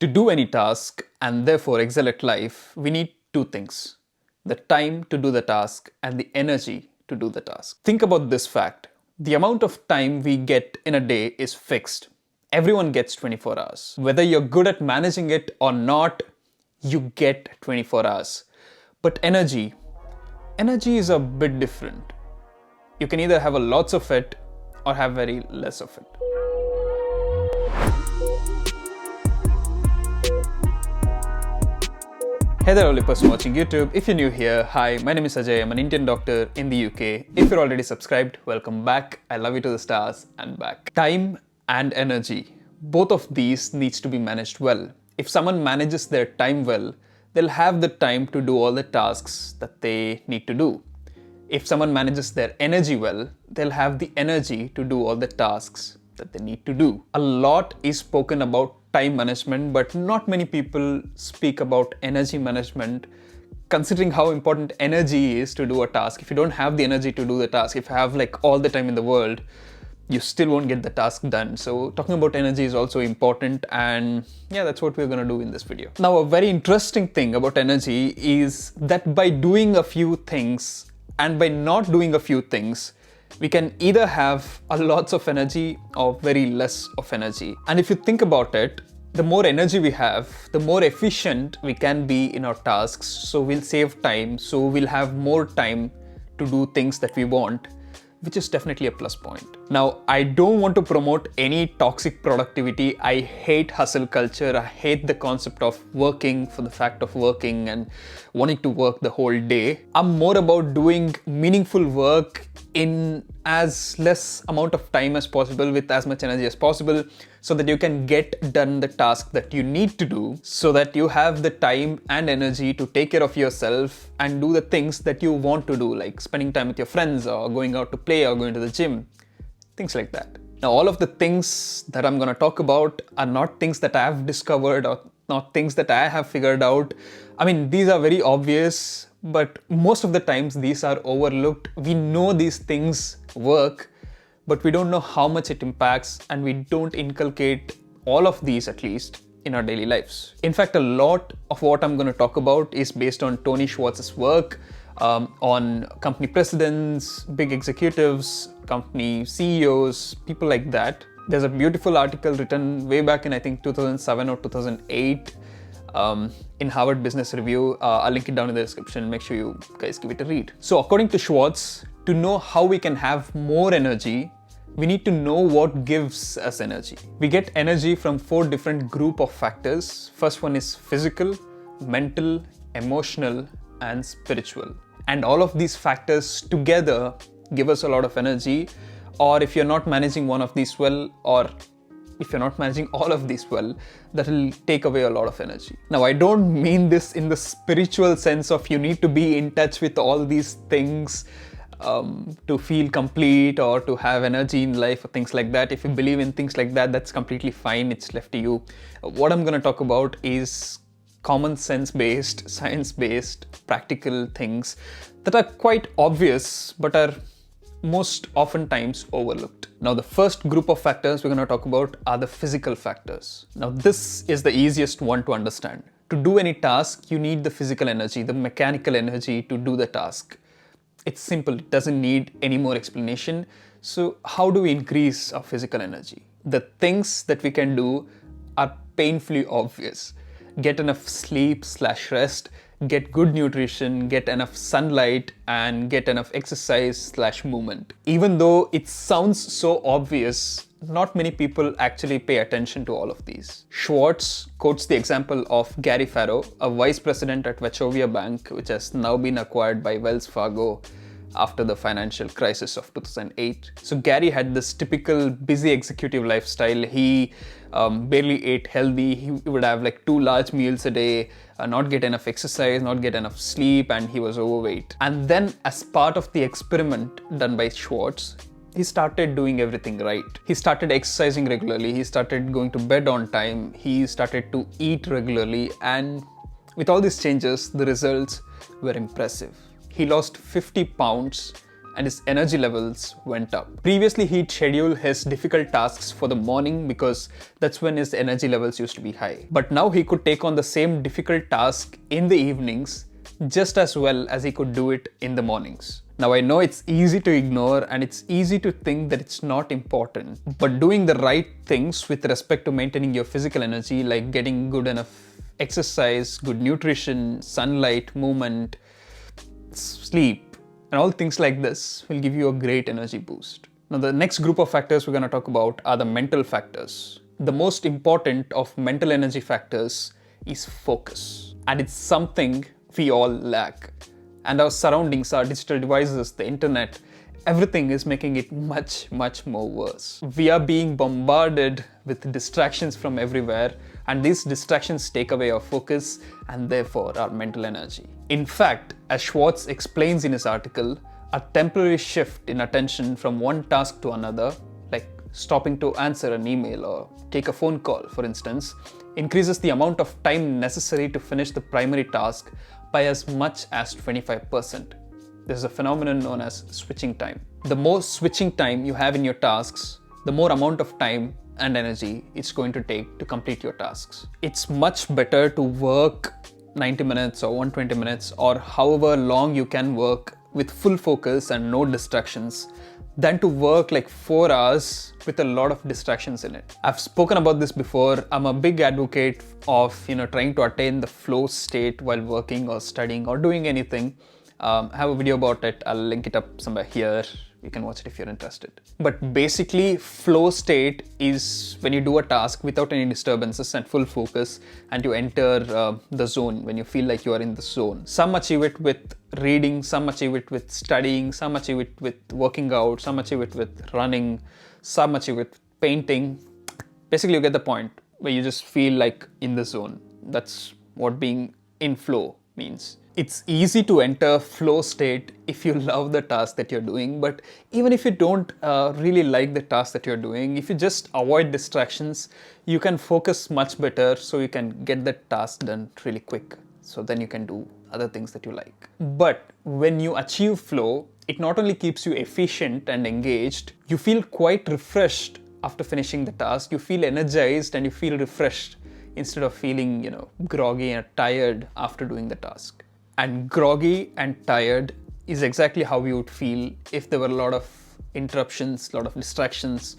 To do any task and therefore excel at life, we need two things: the time to do the task and the energy to do the task. Think about this fact: the amount of time we get in a day is fixed. Everyone gets 24 hours. Whether you're good at managing it or not, you get 24 hours. But energy is a bit different. You can either have a lots of it or have very less of it. Hey there, only person watching YouTube. If you're new here, hi, my name is Ajay. I'm an Indian doctor in the UK. If you're already subscribed, welcome back. I love you to the stars and back. Time and energy, both of these needs to be managed well. If someone manages their time well, they'll have the time to do all the tasks that they need to do. If someone manages their energy well, they'll have the energy to do all the tasks that they need to do. A lot is spoken about time management, but not many people speak about energy management, considering how important energy is to do a task. If you don't have the energy to do the task, if you have like all the time in the world, you still won't get the task done. So talking about energy is also important, and yeah, that's what we're gonna do in this video. Now, a very interesting thing about energy is that by doing a few things and by not doing a few things, we can either have a lots of energy or very less of energy. And if you think about it, the more energy we have, the more efficient we can be in our tasks. So we'll save time, so we'll have more time to do things that we want, which is definitely a plus point. Now, I don't want to promote any toxic productivity. I hate hustle culture. I hate the concept of working for the fact of working and wanting to work the whole day. I'm more about doing meaningful work in as less amount of time as possible with as much energy as possible, so that you can get done the task that you need to do, so that you have the time and energy to take care of yourself and do the things that you want to do, like spending time with your friends or going out to play or going to the gym, things like that. Now, all of the things that I'm going to talk about are not things that I have discovered or not things that I have figured out. I mean, these are very obvious, but most of the times these are overlooked. We know these things work, but we don't know how much it impacts, and we don't inculcate all of these, at least in our daily lives. In fact, a lot of what I'm going to talk about is based on Tony Schwartz's work on company presidents, big executives, company CEOs, people like that. There's a beautiful article written way back in, I think, 2007 or 2008 in Harvard Business Review. I'll link it down in the description. Make sure you guys give it a read. So according to Schwartz, to know how we can have more energy, we need to know what gives us energy. We get energy from 4 different group of factors. First one is physical, mental, emotional, and spiritual. And all of these factors together give us a lot of energy. Or if you're not managing one of these well, or if you're not managing all of these well, that will take away a lot of energy. Now, I don't mean this in the spiritual sense of you need to be in touch with all these things to feel complete or to have energy in life or things like that. If you believe in things like that, that's completely fine. It's left to you. What I'm going to talk about is common sense based, science based, practical things that are quite obvious but are most oftentimes overlooked. Now, the first group of factors we're going to talk about are the physical factors. Now, this is the easiest one to understand. To do any task, you need the physical energy, the mechanical energy to do the task. It's simple, it doesn't need any more explanation. So how do we increase our physical energy? The things that we can do are painfully obvious. Get enough sleep/rest, get good nutrition, get enough sunlight, and get enough exercise/movement. Even though it sounds so obvious, not many people actually pay attention to all of these. Schwartz quotes the example of Gary Farrow, a vice president at Wachovia Bank, which has now been acquired by Wells Fargo after the financial crisis of 2008. So Gary had this typical busy executive lifestyle. He barely ate healthy. He would have like 2 large meals a day, not get enough exercise, not get enough sleep, and he was overweight. And then, as part of the experiment done by Schwartz, he started doing everything right. He started exercising regularly. He started going to bed on time. He started to eat regularly. And with all these changes, the results were impressive. He lost 50 pounds and his energy levels went up. Previously, he'd schedule his difficult tasks for the morning because that's when his energy levels used to be high. But now he could take on the same difficult task in the evenings just as well as he could do it in the mornings. Now I know it's easy to ignore and it's easy to think that it's not important, but doing the right things with respect to maintaining your physical energy, like getting good enough exercise, good nutrition, sunlight, movement, sleep, and all things like this will give you a great energy boost. Now the next group of factors we're going to talk about are the mental factors. The most important of mental energy factors is focus, and it's something we all lack. And our surroundings, our digital devices, the internet, everything is making it much more worse. We are being bombarded with distractions from everywhere, and these distractions take away our focus and therefore our mental energy. In fact, as Schwartz explains in his article, a temporary shift in attention from one task to another, like stopping to answer an email or take a phone call, for instance, increases the amount of time necessary to finish the primary task by as much as 25%. This is a phenomenon known as switching time. The more switching time you have in your tasks, the more amount of time and energy it's going to take to complete your tasks. It's much better to work 90 minutes or 120 minutes or however long you can work with full focus and no distractions than to work like 4 hours with a lot of distractions in it. I've spoken about this before. I'm a big advocate of trying to attain the flow state while working or studying or doing anything. I have a video about it. I'll link it up somewhere here. You can watch it if you're interested. But basically, flow state is when you do a task without any disturbances and full focus, and you enter the zone when you feel like you are in the zone. Some achieve it with reading, some achieve it with studying, some achieve it with working out, some achieve it with running, some achieve it with painting. Basically, you get the point where you just feel like in the zone. That's what being in flow means. It's easy to enter flow state if you love the task that you're doing, but even if you don't really like the task that you're doing, if you just avoid distractions, you can focus much better so you can get the task done really quick. So then you can do other things that you like. But when you achieve flow, it not only keeps you efficient and engaged, you feel quite refreshed after finishing the task. You feel energized and you feel refreshed instead of feeling, groggy and tired after doing the task. And groggy and tired is exactly how you would feel if there were a lot of interruptions, a lot of distractions,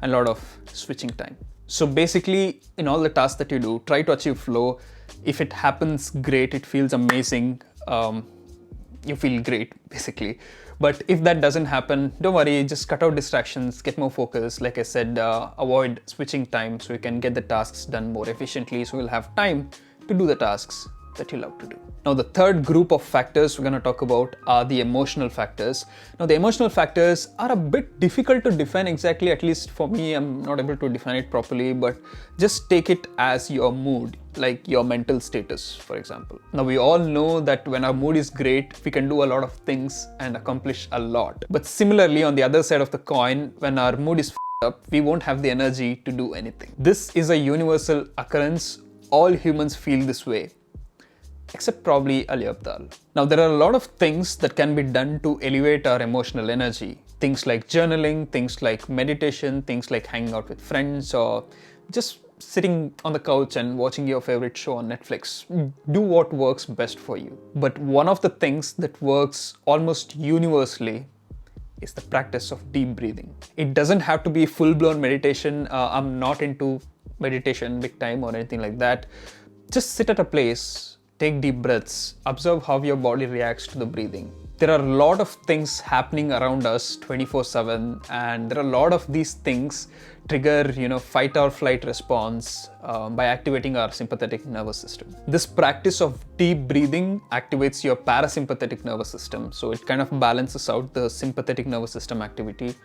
and a lot of switching time. So basically, in all the tasks that you do, try to achieve flow. If it happens, great, it feels amazing. You feel great, basically. But if that doesn't happen, don't worry, just cut out distractions, get more focus. Like I said, avoid switching time so you can get the tasks done more efficiently, so you'll have time to do the tasks that you love to do. Now, the third group of factors we're going to talk about are the emotional factors. Now, the emotional factors are a bit difficult to define exactly, at least for me, I'm not able to define it properly, but just take it as your mood, like your mental status, for example. Now, we all know that when our mood is great, we can do a lot of things and accomplish a lot. But similarly, on the other side of the coin, when our mood is up, we won't have the energy to do anything. This is a universal occurrence. All humans feel this way, except probably Ali Abdal. Now, there are a lot of things that can be done to elevate our emotional energy. Things like journaling, things like meditation, things like hanging out with friends, or just sitting on the couch and watching your favorite show on Netflix. Do what works best for you. But one of the things that works almost universally is the practice of deep breathing. It doesn't have to be full-blown meditation. I'm not into meditation big time or anything like that. Just sit at a place, take deep breaths, observe how your body reacts to the breathing. There are a lot of things happening around us 24/7, and there are a lot of these things trigger, fight or flight response by activating our sympathetic nervous system. This practice of deep breathing activates your parasympathetic nervous system, so it kind of balances out the sympathetic nervous system activity.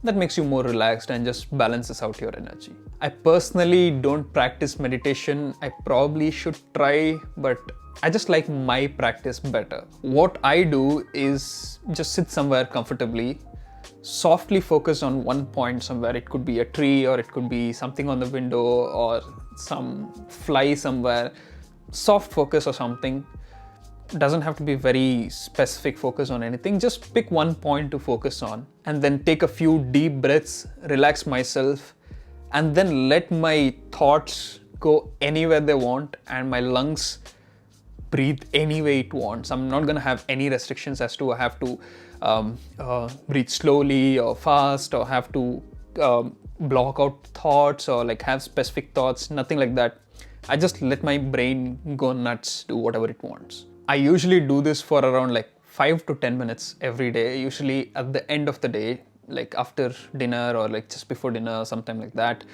That makes you more relaxed and just balances out your energy. I personally don't practice meditation. I probably should try, but I just like my practice better. What I do is just sit somewhere comfortably, softly focus on one point somewhere. It could be a tree, or it could be something on the window, or some fly somewhere. Soft focus or something. doesn't have to be very specific focus on anything. Just pick one point to focus on and then take a few deep breaths, relax myself, and then let my thoughts go anywhere they want and my lungs breathe any way it wants. I'm not gonna have any restrictions as to I have to breathe slowly or fast, or have to block out thoughts or like have specific thoughts, nothing like that. I just let my brain go nuts, do whatever it wants. I usually do this for around like 5 to 10 minutes every day, usually at the end of the day, like after dinner or like just before dinner or something like that.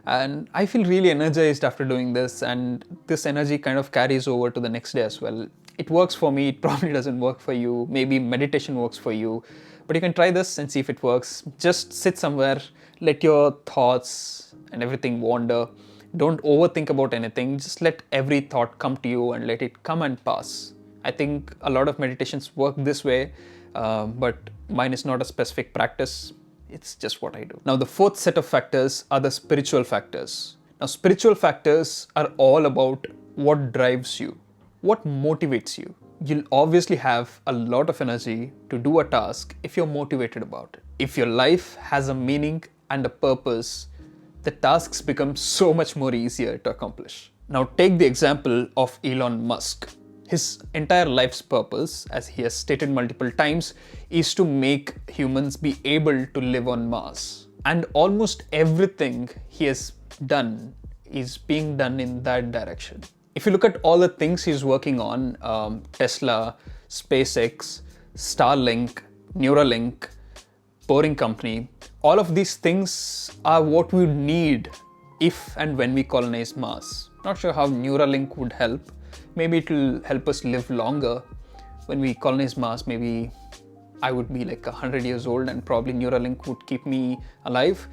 And I feel really energized after doing this, and this energy kind of carries over to the next day as well. It works for me, it probably doesn't work for you. Maybe meditation works for you, but you can try this and see if it works. Just sit somewhere, let your thoughts and everything wander. Don't overthink about anything, just let every thought come to you and let it come and pass. I think a lot of meditations work this way, but mine is not a specific practice. It's just what I do. Now, the fourth set of factors are the spiritual factors. Now, spiritual factors are all about what drives you, what motivates you. You'll obviously have a lot of energy to do a task if you're motivated about it. If your life has a meaning and a purpose, the tasks become so much more easier to accomplish. Now, take the example of Elon Musk. His entire life's purpose, as he has stated multiple times, is to make humans be able to live on Mars. And almost everything he has done is being done in that direction. If you look at all the things he's working on, Tesla, SpaceX, Starlink, Neuralink, Boring Company, all of these things are what we need if and when we colonize Mars. Not sure how Neuralink would help. Maybe it will help us live longer. When we colonize Mars, maybe I would be like 100 years old and probably Neuralink would keep me alive.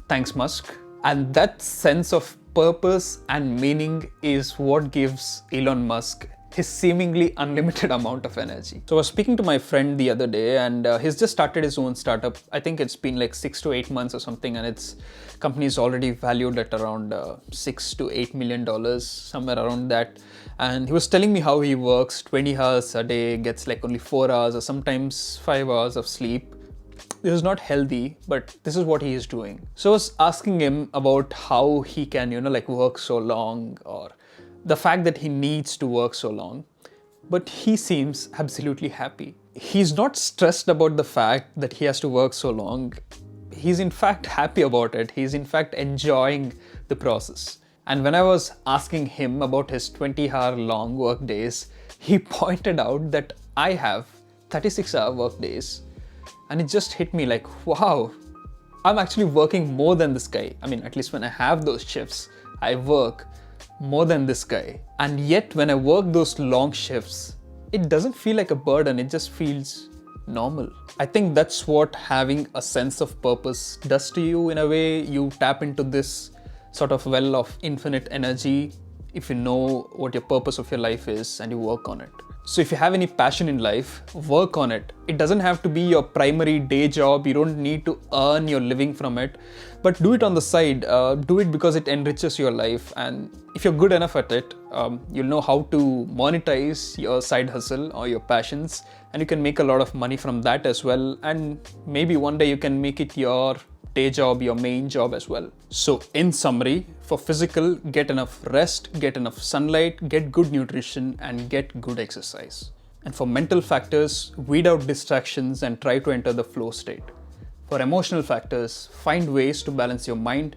Thanks, Musk. And that sense of purpose and meaning is what gives Elon Musk his seemingly unlimited amount of energy. So I was speaking to my friend the other day, and he's just started his own startup. I think it's been like 6 to 8 months or something, and its company is already valued at around $6 to $8 million, somewhere around that. And he was telling me how he works 20 hours a day, gets like only 4 hours or sometimes 5 hours of sleep. This is not healthy, but this is what he is doing. So I was asking him about how he can, like work so long, or the fact that he needs to work so long, but he seems absolutely happy. He's not stressed about the fact that he has to work so long. He's in fact happy about it. He's in fact enjoying the process. And when I was asking him about his 20-hour long work days, he pointed out that I have 36-hour work days. And it just hit me like, wow, I'm actually working more than this guy. I mean, at least when I have those shifts, I work more than this guy. And yet when I work those long shifts, it doesn't feel like a burden, it just feels normal. I think that's what having a sense of purpose does to you. In a way, you tap into this sort of well of infinite energy if you know what your purpose of your life is and you work on it. So if you have any passion in life, work on it. It doesn't have to be your primary day job. You don't need to earn your living from it, but do it on the side. Do it because it enriches your life. And if you're good enough at it, you'll know how to monetize your side hustle or your passions, and you can make a lot of money from that as well. And maybe one day you can make it your day job, your main job as well. So in summary, for physical, get enough rest, get enough sunlight, get good nutrition, and get good exercise. And for mental factors, weed out distractions and try to enter the flow state. For emotional factors, find ways to balance your mind,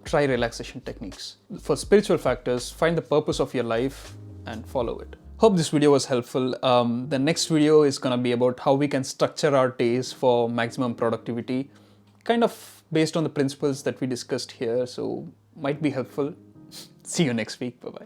try relaxation techniques. For spiritual factors, find the purpose of your life and follow it. Hope this video was helpful. The next video is gonna be about how we can structure our days for maximum productivity, kind of based on the principles that we discussed here, so might be helpful. See you next week. Bye-bye.